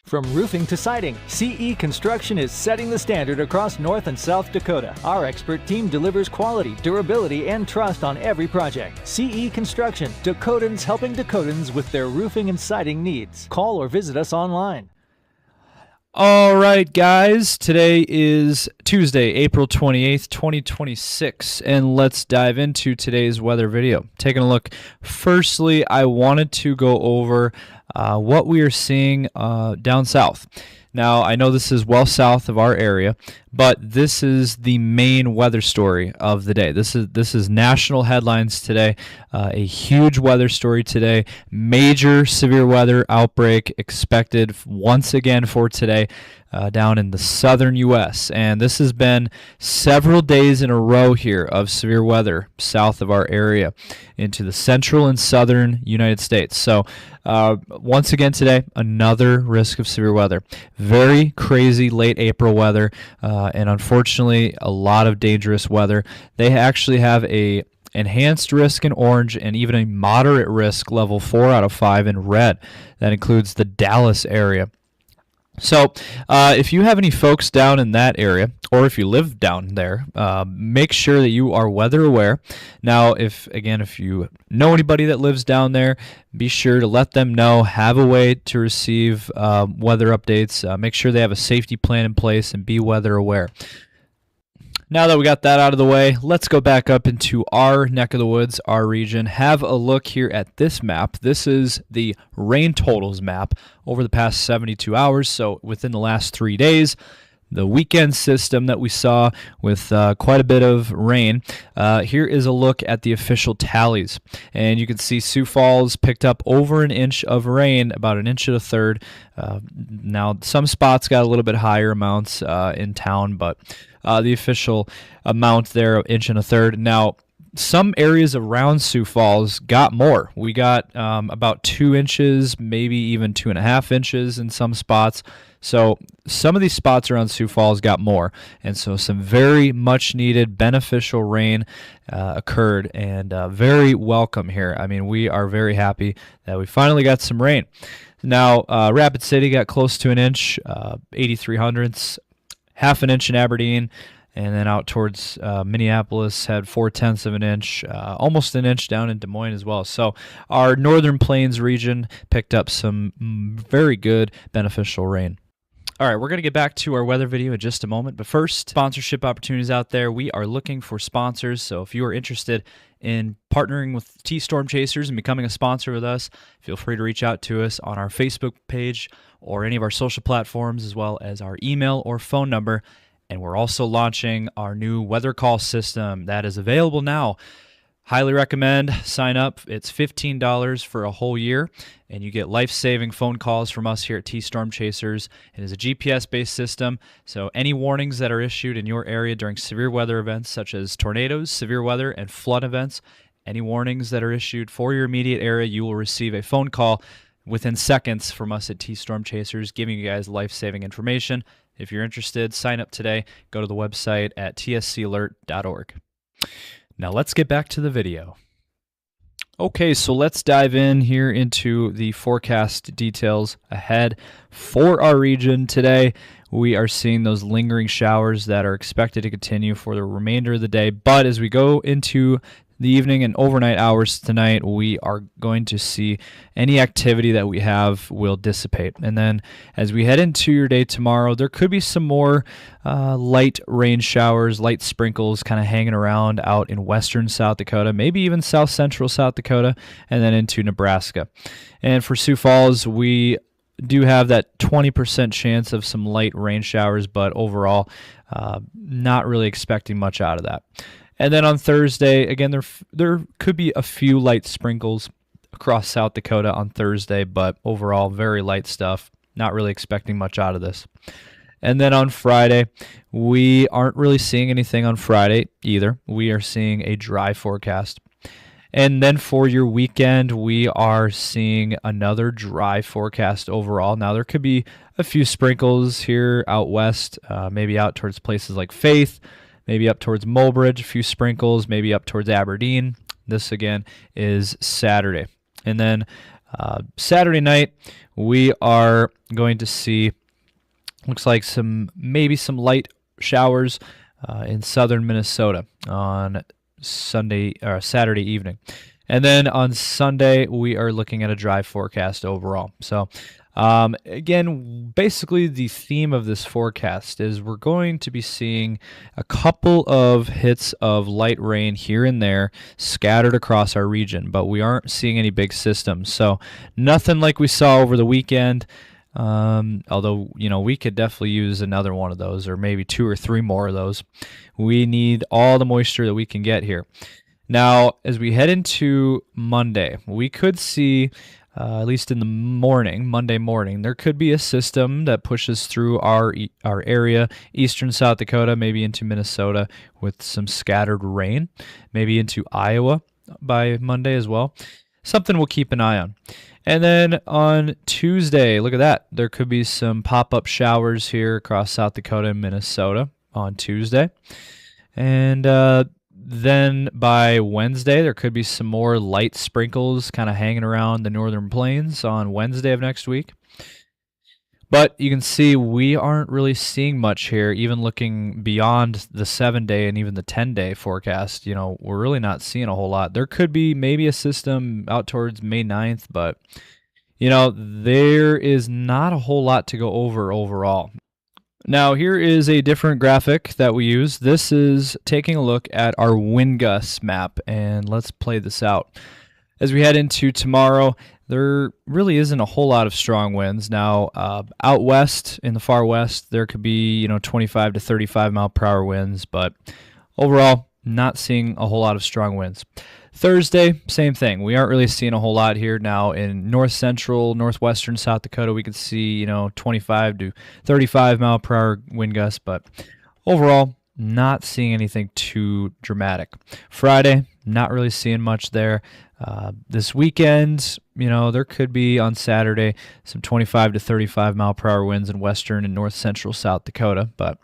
From roofing to siding, CE Construction is setting the standard across North and South Dakota. Our expert team delivers quality, durability, and trust on every project. CE Construction, Dakotans helping Dakotans with their roofing and siding needs. Call or visit us online. All right, guys, today is Tuesday, April 28th, 2026, and let's dive into today's weather video. Taking a look, firstly, I wanted to go over what we are seeing down south. Now, I know this is well south of our area, but this is the main weather story of the day. This is national headlines today. A huge weather story today. Major severe weather outbreak expected once again for today down in the southern U.S. And this has been several days in a row here of severe weather south of our area into the central and southern United States. So once again today, another risk of severe weather. Very crazy late April weather, and unfortunately a lot of dangerous weather. They actually have a enhanced risk in orange and even a moderate risk level 4 out of 5 in red. That includes the Dallas area. So if you have any folks down in that area, or if you live down there, make sure that you are weather aware. Now, if you know anybody that lives down there, be sure to let them know, have a way to receive weather updates. Make sure they have a safety plan in place and be weather aware. Now that we got that out of the way, let's go back up into our neck of the woods, our region. Have a look here at this map. This is the rain totals map over the past 72 hours, so within the last 3 days. The weekend system that we saw with quite a bit of rain. Here is a look at the official tallies. And you can see Sioux Falls picked up over an inch of rain, about an inch and a third. Now, some spots got a little bit higher amounts in town, but the official amount there, inch and a third. Now, some areas around Sioux Falls got more. We got about 2 inches, maybe even 2.5 inches in some spots. So some of these spots around Sioux Falls got more. And so some very much needed beneficial rain occurred, and very welcome here. I mean, we are very happy that we finally got some rain. Now, Rapid City got close to an inch, 83 hundredths, half an inch in Aberdeen, and then out towards Minneapolis had 0.4 of an inch, almost an inch down in Des Moines as well. So our Northern Plains region picked up some very good beneficial rain. All right, we're going to get back to our weather video in just a moment, but first, sponsorship opportunities out there. We are looking for sponsors, so if you are interested in partnering with T-Storm Chasers and becoming a sponsor with us, feel free to reach out to us on our Facebook page or any of our social platforms, as well as our email or phone number. And we're also launching our new weather call system that is available now. Highly recommend. Sign up. It's $15 for a whole year, and you get life-saving phone calls from us here at T-Storm Chasers. It is a GPS-based system, so any warnings that are issued in your area during severe weather events such as tornadoes, severe weather, and flood events, any warnings that are issued for your immediate area, you will receive a phone call within seconds from us at T-Storm Chasers, giving you guys life-saving information. If you're interested, sign up today. Go to the website at tscalert.org. Now let's get back to the video. Okay, so let's dive in here into the forecast details ahead for our region today. We are seeing those lingering showers that are expected to continue for the remainder of the day. But as we go into the evening and overnight hours tonight, we are going to see any activity that we have will dissipate. And then as we head into your day tomorrow, there could be some more light rain showers, light sprinkles kind of hanging around out in western South Dakota, maybe even south central South Dakota, and then into Nebraska. And for Sioux Falls, we do have that 20% chance of some light rain showers, but overall, not really expecting much out of that. And then on Thursday, again, there could be a few light sprinkles across South Dakota on Thursday, but overall, very light stuff. Not really expecting much out of this. And then on Friday, we aren't really seeing anything on Friday either. We are seeing a dry forecast. And then for your weekend, we are seeing another dry forecast overall. Now, there could be a few sprinkles here out west, maybe out towards places like Faith, maybe up towards Mulbridge, a few sprinkles, maybe up towards Aberdeen. This, again, is Saturday. And then Saturday night, we are going to see, looks like maybe some light showers in southern Minnesota on Saturday evening. And then on Sunday, we are looking at a dry forecast overall. So again, basically the theme of this forecast is we're going to be seeing a couple of hits of light rain here and there scattered across our region, but we aren't seeing any big systems. So nothing like we saw over the weekend. Although, we could definitely use another one of those, or maybe 2 or 3 more of those. We need all the moisture that we can get here. Now, as we head into Monday, we could see, at least in the morning, Monday morning, there could be a system that pushes through our area, eastern South Dakota, maybe into Minnesota with some scattered rain, maybe into Iowa by Monday as well. Something we'll keep an eye on. And then on Tuesday, look at that. There could be some pop-up showers here across South Dakota and Minnesota on Tuesday. And then by Wednesday, there could be some more light sprinkles kind of hanging around the northern plains on Wednesday of next week. But you can see we aren't really seeing much here, even looking beyond the 7-day and even the 10-day forecast. We're really not seeing a whole lot. There could be maybe a system out towards May 9th, but, there is not a whole lot to go over overall. Now, here is a different graphic that we use. This is taking a look at our wind gust map, and let's play this out. As we head into tomorrow, there really isn't a whole lot of strong winds. Now, out west, in the far west, there could be, 25 to 35 mile per hour winds, but overall, not seeing a whole lot of strong winds. Thursday, same thing. We aren't really seeing a whole lot here. Now, in north central, northwestern South Dakota, we could see, 25 to 35 mile per hour wind gusts, but overall, not seeing anything too dramatic. Friday, not really seeing much there. This weekend, there could be on Saturday some 25 to 35 mile per hour winds in western and north central South Dakota. But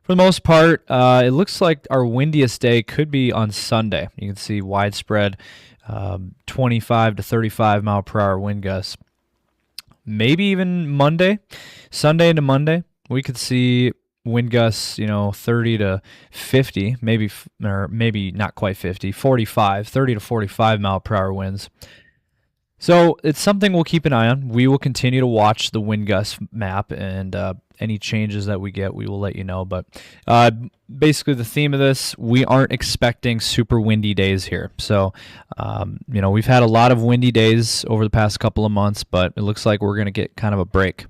for the most part, it looks like our windiest day could be on Sunday. You can see widespread 25 to 35 mile per hour wind gusts. Maybe even Monday, Sunday into Monday, we could see wind gusts, 30 to 50, maybe not quite 50, 45, 30 to 45 mile per hour winds. So it's something we'll keep an eye on. We will continue to watch the wind gust map, and any changes that we get, we will let you know. But basically the theme of this, we aren't expecting super windy days here. So, we've had a lot of windy days over the past couple of months, but it looks like we're going to get kind of a break.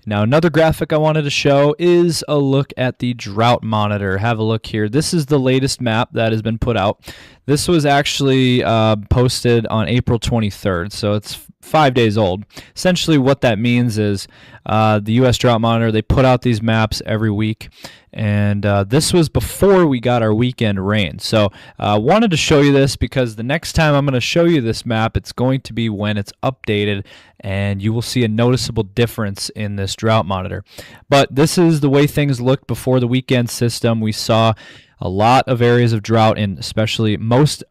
Now, another graphic I wanted to show is a look at the drought monitor. Have a look here. This is the latest map that has been put out. This was actually posted on April 23rd, so it's 5 days old. Essentially what that means is the U.S. Drought Monitor, they put out these maps every week, and this was before we got our weekend rain. So I wanted to show you this because the next time I'm going to show you this map, it's going to be when it's updated, and you will see a noticeable difference in this drought monitor. But this is the way things looked before the weekend system. We saw a lot of areas of drought, and especially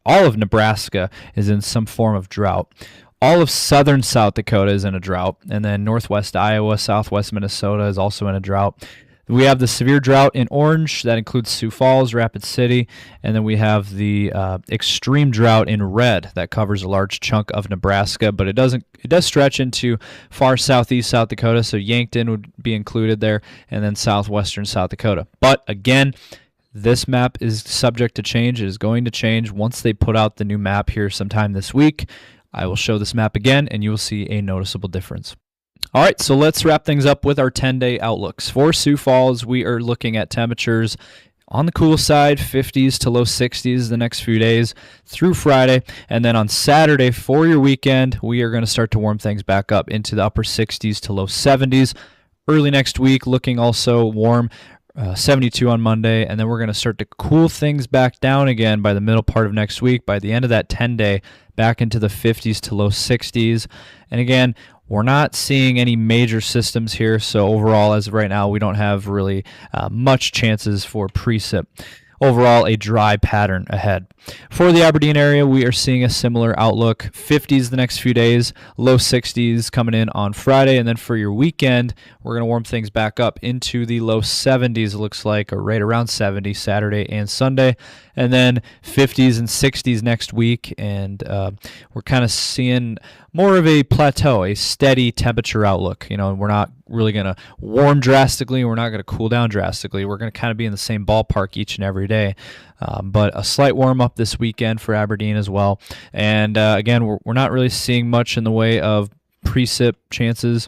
all of Nebraska is in some form of drought. All of southern South Dakota is in a drought, and then northwest Iowa, southwest Minnesota is also in a drought. We have the severe drought in orange. That includes Sioux Falls, Rapid City, and then we have the extreme drought in red that covers a large chunk of Nebraska, but it does stretch into far southeast South Dakota, so Yankton would be included there, and then southwestern South Dakota. But again, this map is subject to change. It is going to change once they put out the new map here sometime this week. I will show this map again, and you will see a noticeable difference. All right, so let's wrap things up with our 10-day outlooks. For Sioux Falls, we are looking at temperatures on the cool side, 50s to low 60s the next few days through Friday. And then on Saturday for your weekend, we are going to start to warm things back up into the upper 60s to low 70s. Early next week, looking also warm. 72 on Monday, and then we're going to start to cool things back down again by the middle part of next week. By the end of that 10-day, back into the 50s to low 60s. And again, we're not seeing any major systems here, so overall, as of right now, we don't have really much chances for precip. overall a dry pattern ahead. For the Aberdeen area, we are seeing a similar outlook. 50s the next few days, low 60s coming in on Friday, and then for your weekend, we're going to warm things back up into the low 70s, it looks like, or right around 70 Saturday and Sunday, and then 50s and 60s next week, and we're kind of seeing more of a plateau, a steady temperature outlook. We're not really going to warm drastically, we're not going to cool down drastically. We're going to kind of be in the same ballpark each and every day. But a slight warm up this weekend for Aberdeen as well. And again, we're not really seeing much in the way of precip chances.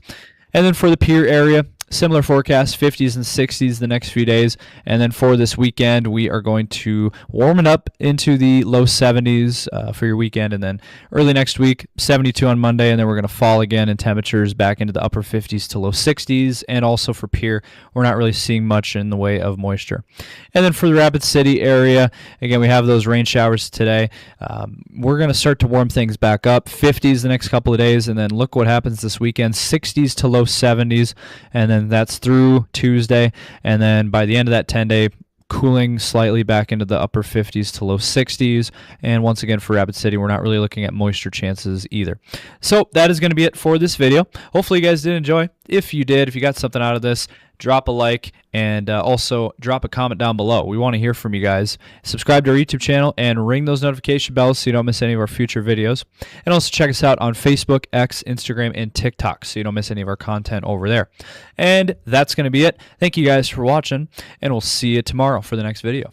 And then for the Pierre area, similar forecast, 50s and 60s the next few days. And then for this weekend, we are going to warm it up into the low 70s for your weekend. And then early next week, 72 on Monday. And then we're going to fall again in temperatures back into the upper 50s to low 60s. And also for Pierre, we're not really seeing much in the way of moisture. And then for the Rapid City area, again, we have those rain showers today. We're going to start to warm things back up. 50s the next couple of days. And then look what happens this weekend, 60s to low 70s. And then that's through Tuesday, and then by the end of that 10-day, cooling slightly back into the upper 50s to low 60s. And once again, for Rapid City, we're not really looking at moisture chances either. So that is going to be it for this video. Hopefully you guys did enjoy. If you did, if you got something out of this, drop a like, and also drop a comment down below. We want to hear from you guys. Subscribe to our YouTube channel and ring those notification bells so you don't miss any of our future videos. And also check us out on Facebook, X, Instagram, and TikTok so you don't miss any of our content over there. And that's going to be it. Thank you guys for watching, and we'll see you tomorrow for the next video.